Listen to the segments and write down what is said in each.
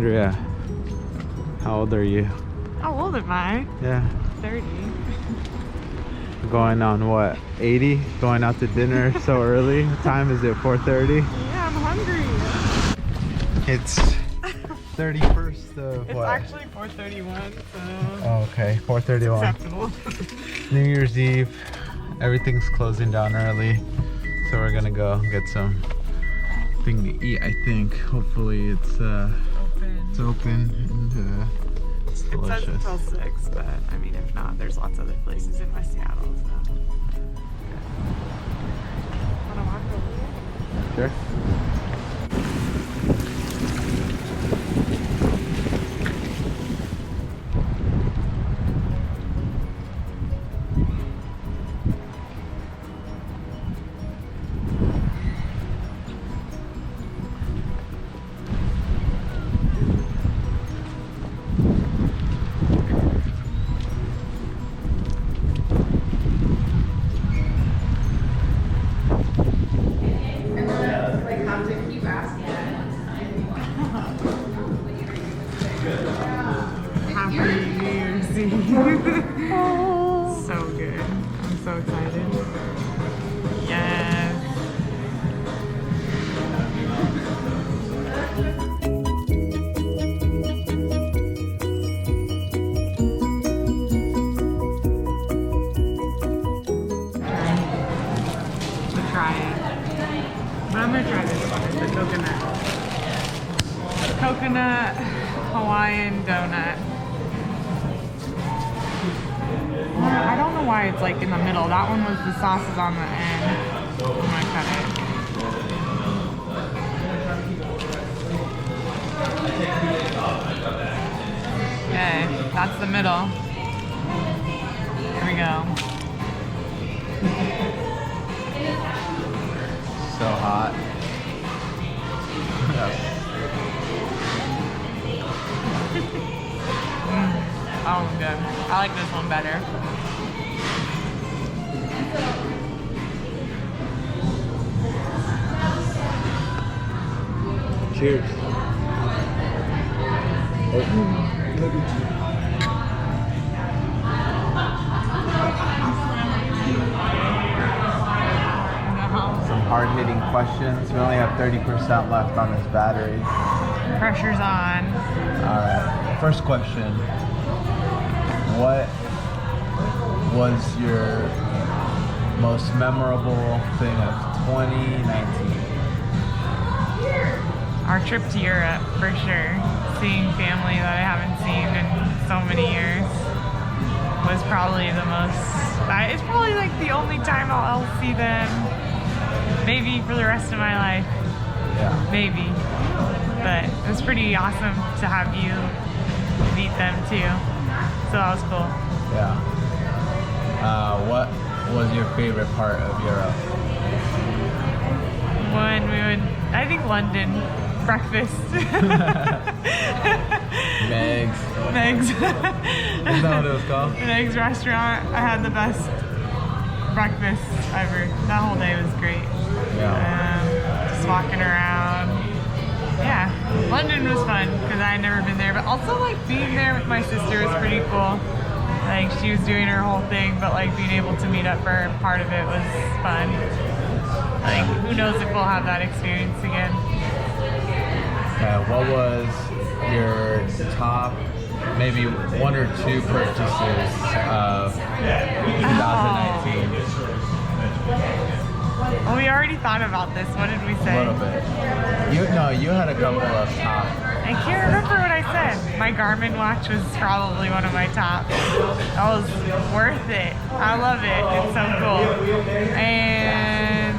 Andrea, how old are you? How old am I? Yeah. 30. Going on what, 80? Going out to dinner so early? What time is it, 4:30? Yeah, I'm hungry. It's 31st of It's what? actually 4:31, so Oh, okay, 4:31. acceptable. New Year's Eve. Everything's closing down early. So we're gonna go get some thing to eat, I think. Hopefully it's open and it's It delicious. says until 6, but I mean, if not, there's lots of other places in West Seattle. So. Wanna walk over there? Sure. Happy New Year's Eve. So good. I'm so excited. Yes. Try it. But I'm gonna try this one, the coconut Hawaiian donut. I don't know why it's like in the middle. That one was the sauce is on the end. I'm gonna cut it. Okay, that's the middle. Here we go. So hot. Oh, good. I like this one better. Cheers. Some hard-hitting questions. We only have 30% left on this battery. Pressure's on. Alright, first question. What was your most memorable thing of 2019? Our trip to Europe, for sure. Seeing family that I haven't seen in so many years was probably the most, it's probably like the only time I'll see them, maybe for the rest of my life. Yeah. Maybe. But it was pretty awesome to have you meet them too. So that was cool. Yeah. What was your favorite part of Europe? When we would, I think London, breakfast. Meg's. Meg's. Isn't that what it was called? Meg's restaurant. I had the best breakfast ever. That whole day was great. Yeah. Just walking around. Yeah, London was fun because I had never been there, but also like being there with my sister was pretty cool. Like she was doing her whole thing, but like being able to meet up for part of it was fun. Like who knows if we'll have that experience again. What was your top, maybe one or two purchases of 2019? Well, we already thought about this. What did we say? A little bit. You had a couple of top. I can't remember what I said. My Garmin watch was probably one of my tops. That was worth it. I love it. It's so cool. And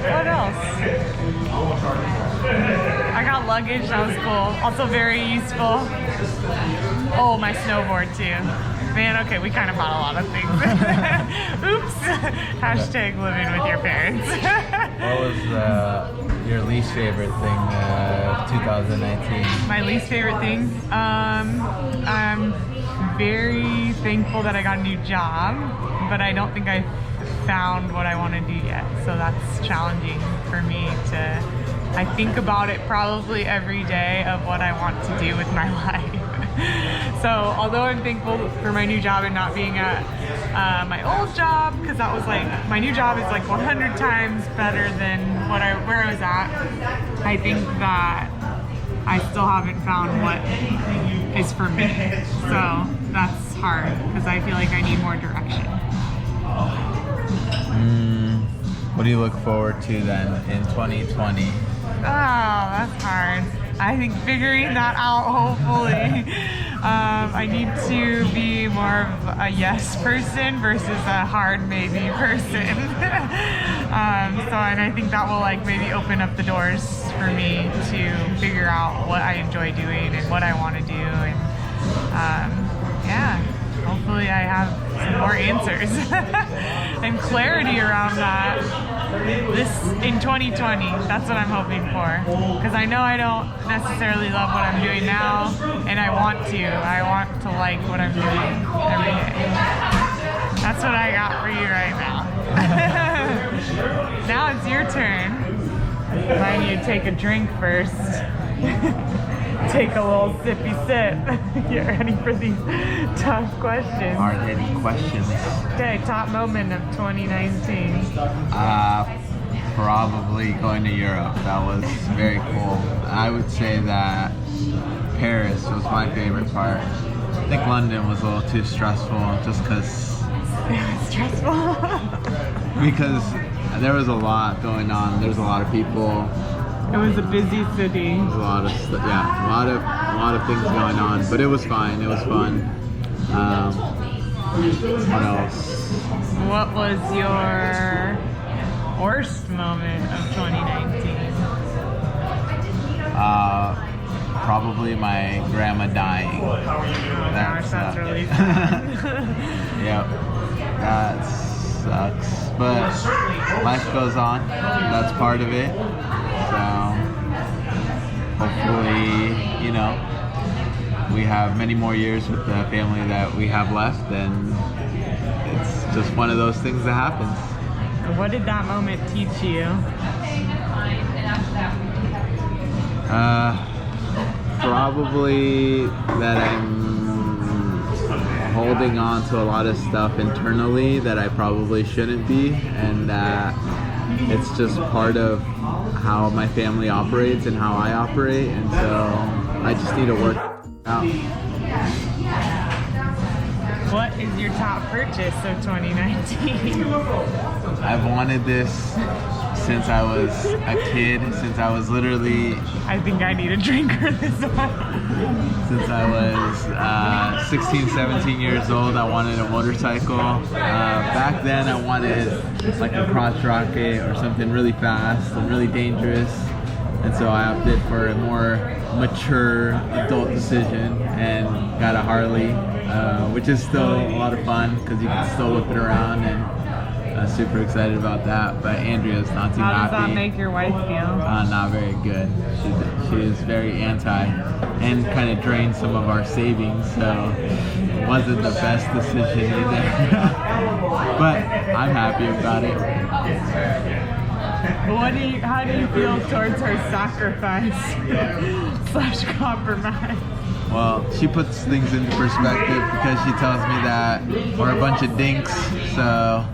what else? I got luggage. That was cool. Also very useful. Oh, my snowboard too. Man, okay, we kind of bought a lot of things. Oops. Hashtag living with your parents. What was your least favorite thing of 2019? My least favorite thing? I'm very thankful that I got a new job, but I don't think I found what I want to do yet. So that's challenging for me I think about it probably every day of what I want to do with my life. So although I'm thankful for my new job and not being at my old job, because that was like, my new job is like 100 times better than where I was at, I think that I still haven't found what is for me. So that's hard because I feel like I need more direction. What do you look forward to then in 2020? Oh, that's hard. I think figuring that out, hopefully. I need to be more of a yes person versus a hard maybe person. And I think that will like maybe open up the doors for me to figure out what I enjoy doing and what I want to do. And yeah, hopefully I have some more answers and clarity around that in 2020. That's what I'm hoping for, because I know I don't necessarily love what I'm doing now, and I want to like what I'm doing every day. That's what I got for you right now. Now it's your turn. I need to take a drink first. Take a little sippy sip. Get ready for these tough questions. Hard-hitting questions. Okay, top moment of 2019. Probably going to Europe. That was very cool. I would say that Paris was my favorite part. I think London was a little too stressful just because... It was stressful? Because there was a lot going on. There was a lot of people. It was a busy city. A lot of a lot of things going on, but it was fine. It was fun. What else? What was your worst moment of 2019? Probably my grandma dying. Oh gosh, that's really sad. Yep, that sucks. But life goes on. That's part of it. So hopefully, we have many more years with the family that we have left, and it's just one of those things that happens. What did that moment teach you? Probably that I'm holding on to a lot of stuff internally that I probably shouldn't be, and that it's just part of how my family operates and how I operate, and so I just need to work out. What is your top purchase of 2019? I've wanted this since I was a kid, since I was literally... I think I need a drink for this one. Since I was 16, 17 years old, I wanted a motorcycle. Back then I wanted like a crotch rocket or something really fast and really dangerous. And so I opted for a more mature adult decision and got a Harley, which is still a lot of fun because you can still whip it around, and super excited about that. But Andrea's not too happy. How does that make your wife feel? Not very good. She is very anti and kind of drained some of our savings, so it wasn't the best decision either. But I'm happy about it. How do you feel towards her sacrifice / compromise? Well, she puts things into perspective because she tells me that we're a bunch of dinks, so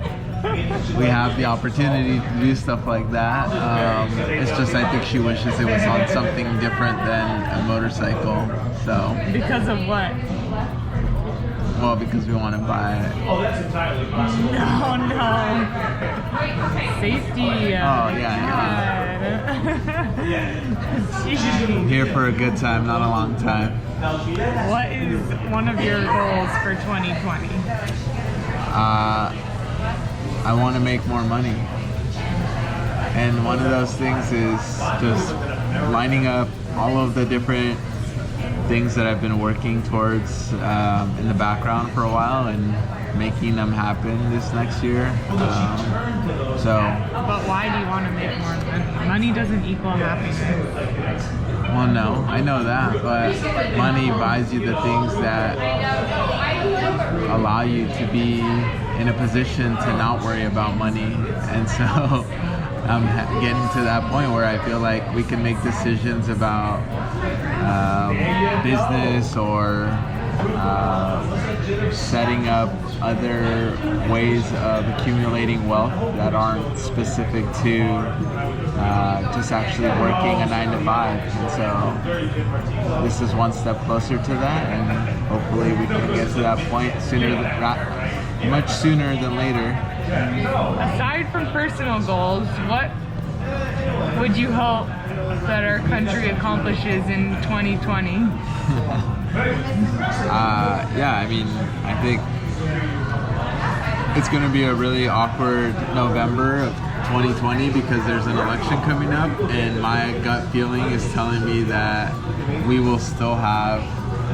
we have the opportunity to do stuff like that. It's just I think she wishes it was on something different than a motorcycle. So because of what? Well, because we want to buy it. No. Safety. Oh, yeah. I'm here for a good time, not a long time. What is one of your goals for 2020? I want to make more money. And one of those things is just lining up all of the different things that I've been working towards in the background for a while and making them happen this next year. But why do you want to make more money? Money doesn't equal happiness. Well, no, I know that, but money buys you the things that allow you to be in a position to not worry about money. And so I'm getting to that point where I feel like we can make decisions about business or setting up other ways of accumulating wealth that aren't specific to just actually working a 9 to 5. And so this is one step closer to that, and hopefully we can get to that point much sooner than later. Aside from personal goals, what would you hope that our country accomplishes in 2020? Yeah, I mean, I think it's going to be a really awkward November of 2020 because there's an election coming up, and my gut feeling is telling me that we will still have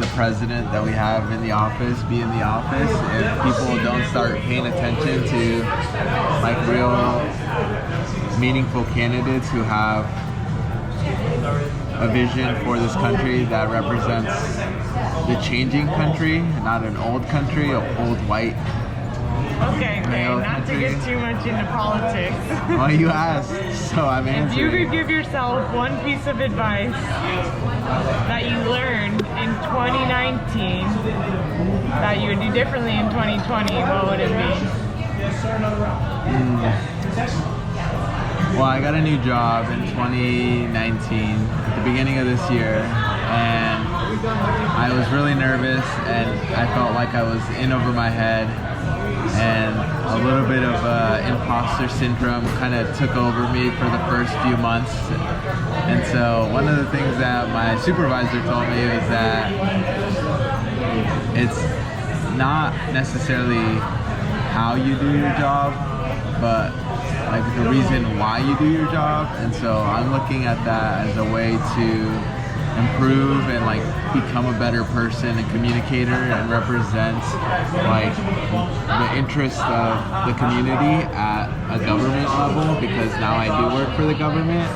the president that we have in the office be in the office if people don't start paying attention to like real meaningful candidates who have a vision for this country that represents the changing country, not an old country, an old white. Okay, not to get too much into politics. Well, you asked, so I'm answering. If you could give yourself one piece of advice that you learned in 2019 that you would do differently in 2020, what would it be? Well, I got a new job in 2019 at the beginning of this year, and I was really nervous, and I felt like I was in over my head, and a little bit of imposter syndrome kind of took over me for the first few months. And so one of the things that my supervisor told me was that it's not necessarily how you do your job, but like the reason why you do your job. And so I'm looking at that as a way to improve and like become a better person and communicator and represent like the interests of the community at a government level, because now I do work for the government,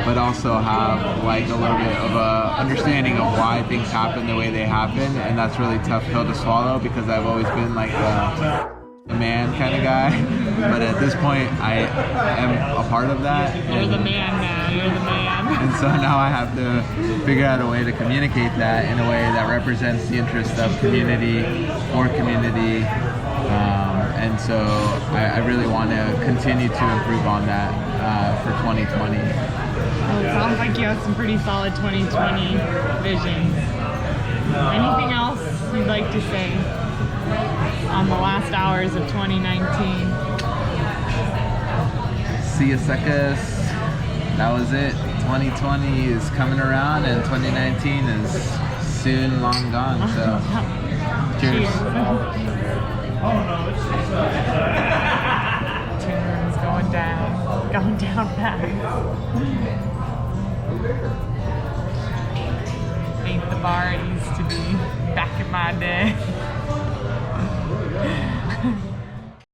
but also have like a little bit of a understanding of why things happen the way they happen. And that's really tough pill to swallow because I've always been like a man kind of guy, but at this point I am a part of that. You're the man now, you're the man. And so now I have to figure out a way to communicate that in a way that represents the interest of community for community. And so I really want to continue to improve on that for 2020. Well, it sounds like you have some pretty solid 2020 visions. Anything else you'd like to say on the last hours of 2019? See you, suckers. That was it. 2020 is coming around and 2019 is soon long gone. So, cheers. Tuneroom's going down fast. Ain't the bar it used to be back in my day.